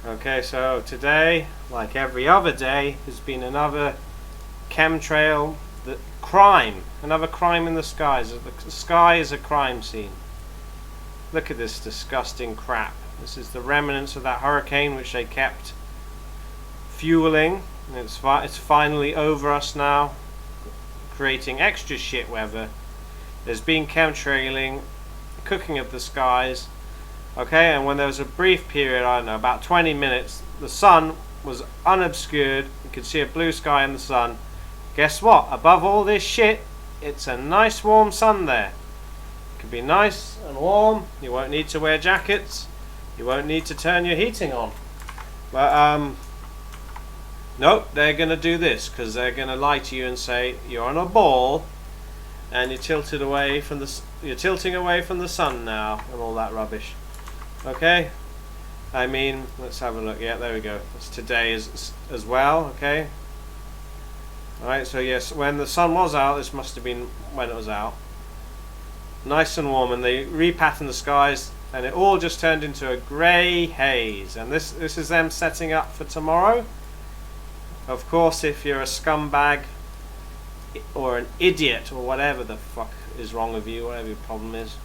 Okay, so today, like every other day, has been another chemtrail crime. Another crime in the skies. The sky is a crime scene. Look at this disgusting crap. This is the remnants of that hurricane which they kept fueling. It's finally over us now, creating extra shit weather. There's been chemtrailing, cooking of the skies. Okay, and when there was a brief period, I don't know, about 20 minutes, the sun was unobscured. You could see a blue sky in the sun. Guess what? Above all this shit, it's a nice warm sun there. It could be nice and warm. You won't need to wear jackets. You won't need to turn your heating on. But, nope, they're going to do this because they're going to lie to you and say you're on a ball and you're tilting away from the sun now and all that rubbish. Okay, I mean, let's have a look. Yeah, there we go. It's today as well. Okay. Alright, so yes, when the sun was out, this must have been when it was out. Nice and warm, and they repatterned the skies, and it all just turned into a grey haze. And this is them setting up for tomorrow. Of course, if you're a scumbag or an idiot or whatever the fuck is wrong with you, whatever your problem is,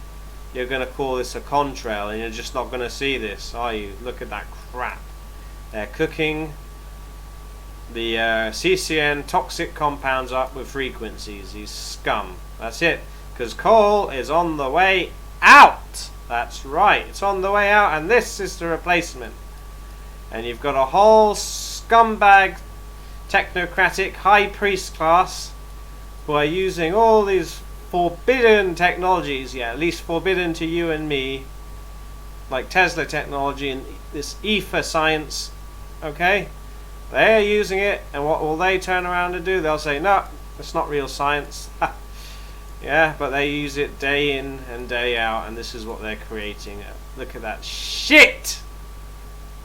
you're going to call this a contrail, and you're just not going to see this, are you? Look at that crap. They're cooking the CCN toxic compounds up with frequencies, these scum. That's it, because coal is on the way out. That's right, it's on the way out, and this is the replacement. And you've got a whole scumbag technocratic high priest class who are using all these forbidden technologies, yeah, at least forbidden to you and me, like Tesla technology and this ether science. Okay, they're using it, and what will they turn around and do? They'll say, no, it's not real science. Yeah, but they use it day in and day out, and this is what they're creating. Look at that shit.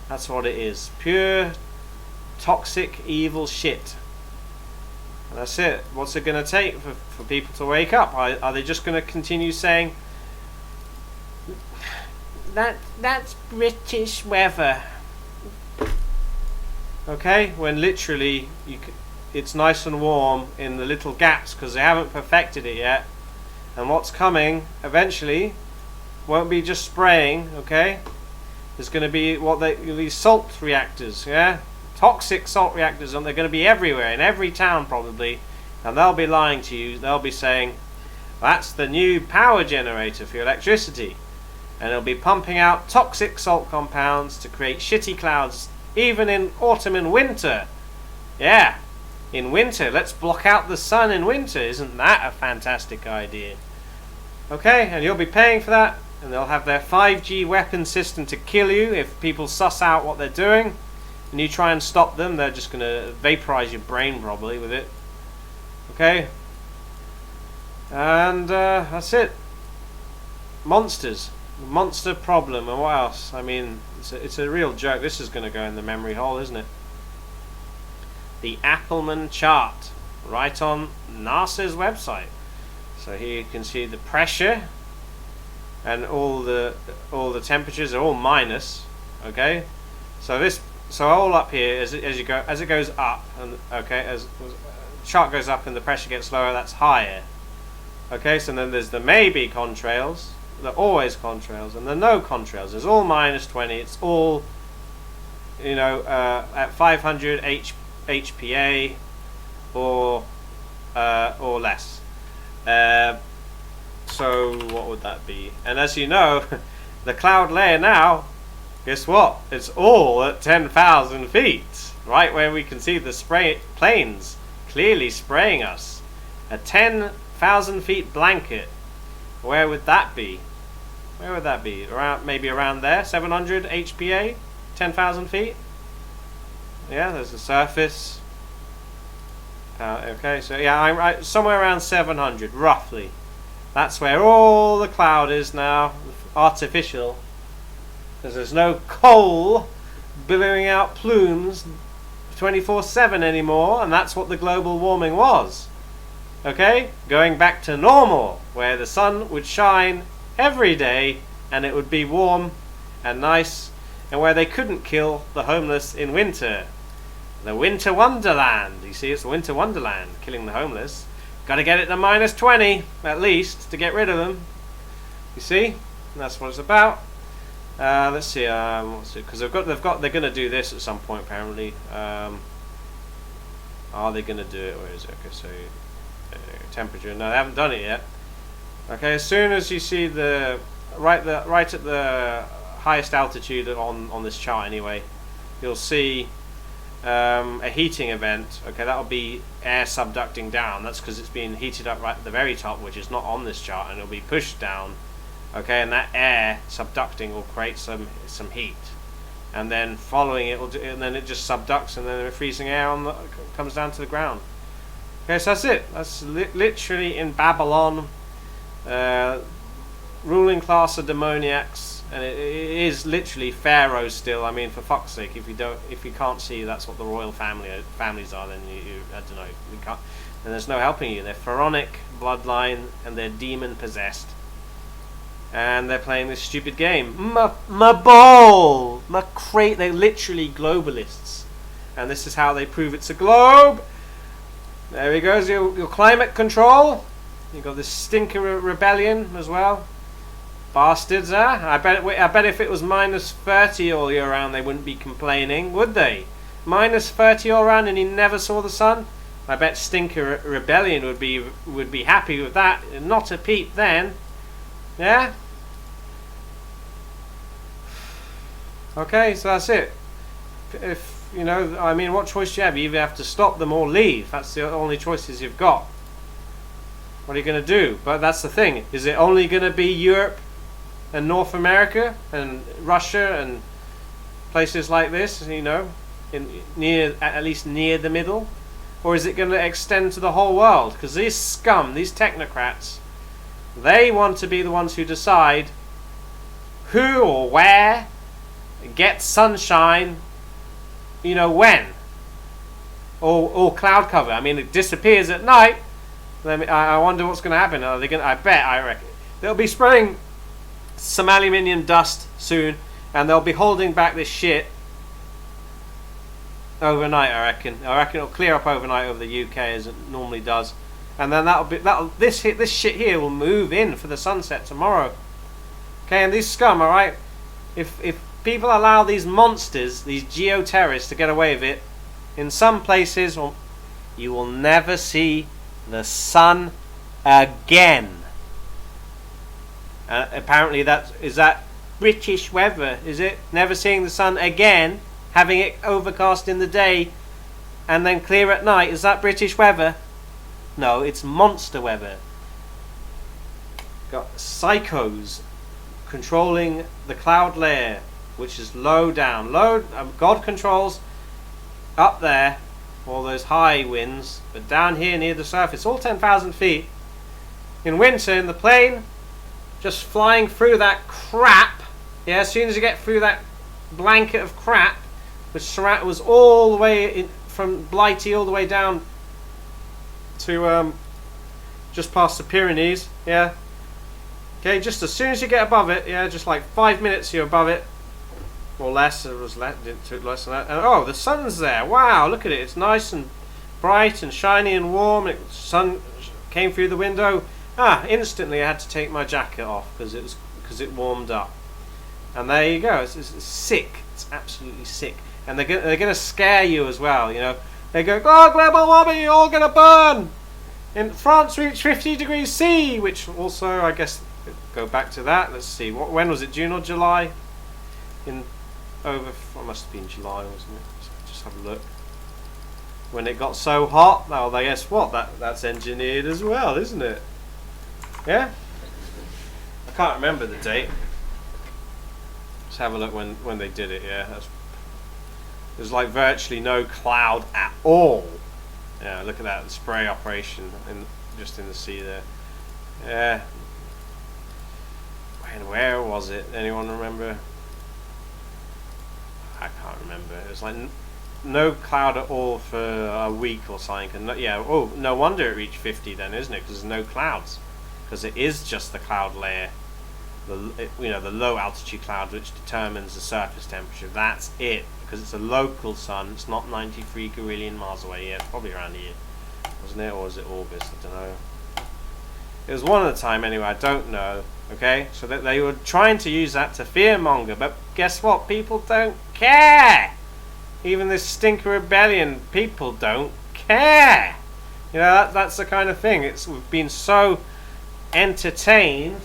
That's what it is, pure toxic evil shit. And that's it. What's it going to take for people to wake up? Are they just going to continue saying that's British weather? Okay, when literally it's nice and warm in the little gaps because they haven't perfected it yet. And what's coming eventually won't be just spraying. Okay, there's going to be these salt reactors. Yeah. Toxic salt reactors, and they're going to be everywhere, in every town probably, and they'll be lying to you. They'll be saying that's the new power generator for your electricity, and it'll be pumping out toxic salt compounds to create shitty clouds even in autumn and winter. Yeah, in winter, let's block out the sun in winter. Isn't that a fantastic idea? Okay, and you'll be paying for that, and they'll have their 5G weapon system to kill you if people suss out what they're doing. And you try and stop them, they're just going to vaporize your brain probably with it. Okay? And that's it. Monsters. Monster problem. And what else? I mean, it's a real joke. This is going to go in the memory hole, isn't it? The Appleman chart. Right on NASA's website. So here you can see the pressure. And all the temperatures are all minus. Okay? So all up here, as it goes up, and okay, as the chart goes up and the pressure gets lower, that's higher. Okay, so then there's the maybe contrails, the always contrails, and the no contrails. It's all minus 20. It's all, you know, at 500 HPA or less. So what would that be? And as you know, the cloud layer now. Guess what? It's all at 10,000 feet, right where we can see the planes clearly spraying us. A 10,000 feet blanket. Where would that be? Where would that be? Maybe around there? 700 HPA? 10,000 feet? Yeah, there's the surface. Okay, so yeah, I'm right somewhere around 700, roughly. That's where all the cloud is now, artificial. Because there's no coal billowing out plumes 24/7 anymore, and that's what the global warming was. Okay? Going back to normal, where the sun would shine every day, and it would be warm and nice and where they couldn't kill the homeless in winter. The winter wonderland. You see, it's the winter wonderland, killing the homeless. Got to get it to -20 at least to get rid of them. You see, and that's what it's about. Let's see, because they're going to do this at some point apparently. Are they going to do it? Where is it? Okay, so temperature. No, they haven't done it yet. Okay, as soon as you see the right at the highest altitude on this chart anyway, you'll see a heating event. Okay, that'll be air subducting down. That's because it's being heated up right at the very top, which is not on this chart, and it'll be pushed down. Okay, and that air subducting will create some heat, and then following it and then it just subducts, and then the freezing air comes down to the ground. Okay, so that's it. That's literally in Babylon, ruling class of demoniacs, and it is literally Pharaoh still. I mean, for fuck's sake, if you can't see that's what the royal families are, then you I don't know, you can't, and there's no helping you. They're pharaonic bloodline, and they're demon possessed. And they're playing this stupid game. They're literally globalists. And this is how they prove it's a globe. There he goes, your climate control. You've got this stinker rebellion as well. Bastards, huh? I bet if it was -30 all year round, they wouldn't be complaining, would they? -30 all round and he never saw the sun? I bet stinker rebellion would be happy with that. Not a peep then. Yeah? Okay, so that's it. If you know, I mean, what choice do you have? You either have to stop them or leave. That's the only choices you've got. What are you going to do? But that's the thing. Is it only going to be Europe and North America and Russia and places like this? You know, at least near the middle, or is it going to extend to the whole world? Because these scum, these technocrats, they want to be the ones who decide who or where gets sunshine, you know, when, or cloud cover. I mean, it disappears at night. I wonder what's going to happen. Are they going? I reckon they'll be spraying some aluminium dust soon, and they'll be holding back this shit overnight. I reckon it'll clear up overnight over the UK as it normally does, and then this shit here will move in for the sunset tomorrow. Okay, and these scum, all right. If people allow these monsters, these geoterrorists, to get away with it, in some places, you will never see the sun again. Apparently, that British weather, is it? Never seeing the sun again, having it overcast in the day, and then clear at night. Is that British weather? No, it's monster weather. Got psychos controlling the cloud layer, which is low down. God controls up there all those high winds, but down here near the surface, all 10,000 feet. In winter, in the plane, just flying through that crap. Yeah, as soon as you get through that blanket of crap, which was all the way from Blighty all the way down to just past the Pyrenees. Yeah. Okay, just as soon as you get above it, yeah, just like 5 minutes you're above it. Or less, it took less than that. And oh, the sun's there. Wow, look at it. It's nice and bright and shiny and warm. The sun came through the window. Instantly I had to take my jacket off because it warmed up. And there you go. It's sick. It's absolutely sick. And they're gonna scare you as well. You know, they go, "Oh, global warming, you're all gonna burn." In France, reached 50 degrees C, which also, I guess, go back to that. Let's see. When was it? June or July? It must have been July, wasn't it? So just have a look. When it got so hot, oh, guess what? That's engineered as well, isn't it? Yeah? I can't remember the date. Let's have a look when they did it, yeah. There's like virtually no cloud at all. Yeah, look at that, the spray operation just in the sea there. Yeah. Where was it? Anyone remember? I can't remember. It was like no cloud at all for a week or something. And no wonder it reached 50 then, isn't it? Because there's no clouds. Because it is just the cloud layer. the low altitude cloud which determines the surface temperature. That's it, because it's a local sun. It's not 93 Gurillion miles away. Yeah, it's probably around here, wasn't it, or was it August? I don't know. It was one at a time anyway. I don't know. Okay, so that they were trying to use that to fearmonger, but guess what? People don't care. Even this stinker rebellion, people don't care. You know, that's the kind of thing. We've been so entertained,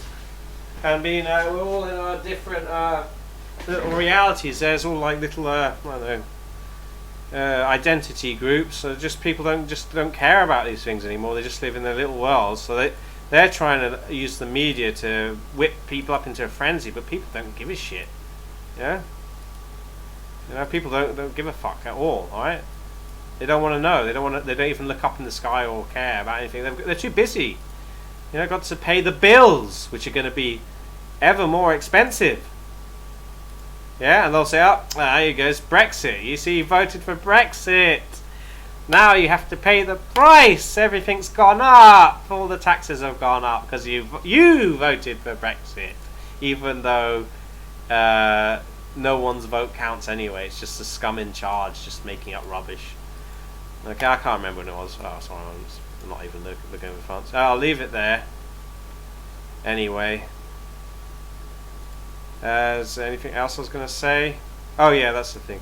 and we're all in our different little realities. There's all like little I don't know, identity groups. So just people don't care about these things anymore. They just live in their little worlds. So they're trying to use the media to whip people up into a frenzy, but people don't give a shit. Yeah. You know, people don't give a fuck at all. All right. They don't want to know. They don't even look up in the sky or care about anything. They're too busy. You know, got to pay the bills, which are going to be ever more expensive. Yeah, and they'll say, "Oh, there you go, it's Brexit. You see, you voted for Brexit. Now you have to pay the price. Everything's gone up. All the taxes have gone up because you voted for Brexit, even though no one's vote counts anyway. It's just the scum in charge, just making up rubbish." Okay, I can't remember when it was. Oh, sorry, I'm not even looking at France. I'll leave it there. Anyway, is there anything else I was going to say? Oh yeah, that's the thing.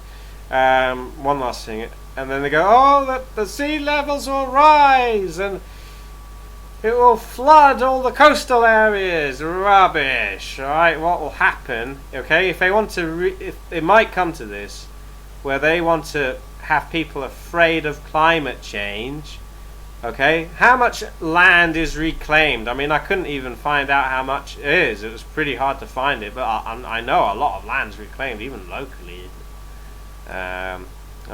One last thing, and then they go, "Oh, the sea levels will rise and it will flood all the coastal areas." Rubbish. All right, what will happen? Okay, if they want to, if it might come to this, where they want to have people afraid of climate change. Okay, how much land is reclaimed? I mean, I couldn't even find out how much it is. It was pretty hard to find it, but I know a lot of land's reclaimed, even locally. I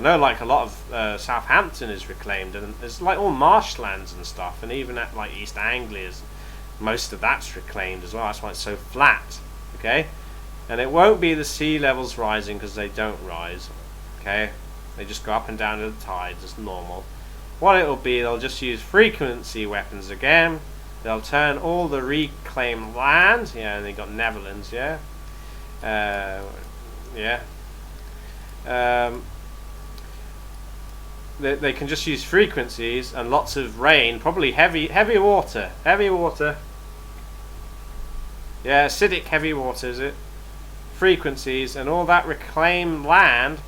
know like a lot of Southampton is reclaimed, and there's like all marshlands and stuff, and even at like East Anglia, most of that's reclaimed as well. That's why it's so flat. Okay, and it won't be the sea levels rising, because they don't rise. Okay, they just go up and down to the tides as normal. What it'll be, they'll just use frequency weapons again. They'll turn all the reclaimed land. Yeah, and they got Netherlands. Yeah, yeah. They can just use frequencies and lots of rain, probably heavy water. Yeah, acidic heavy water, is it? Frequencies and all that reclaimed land.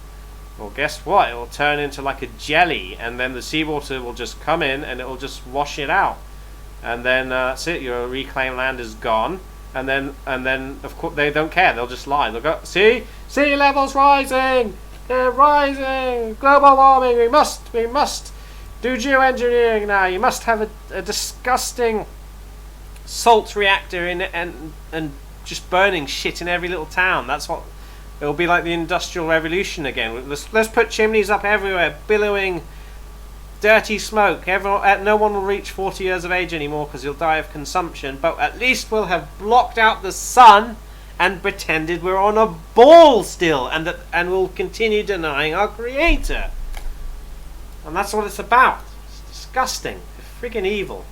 Well, guess what? It will turn into like a jelly, and then the seawater will just come in and it will just wash it out, and then that's it. Your reclaimed land is gone, and then of course they don't care. They'll just lie. They'll go, "See, sea levels rising. They're rising. Global warming. We must do geoengineering now. You must have a disgusting salt reactor in it and just burning shit in every little town. That's what." It'll be like the Industrial Revolution again. Let's put chimneys up everywhere, billowing dirty smoke. No one will reach 40 years of age anymore because he'll die of consumption. But at least we'll have blocked out the sun and pretended we're on a ball still, and we'll continue denying our Creator. And that's what it's about. It's disgusting. It's freaking evil.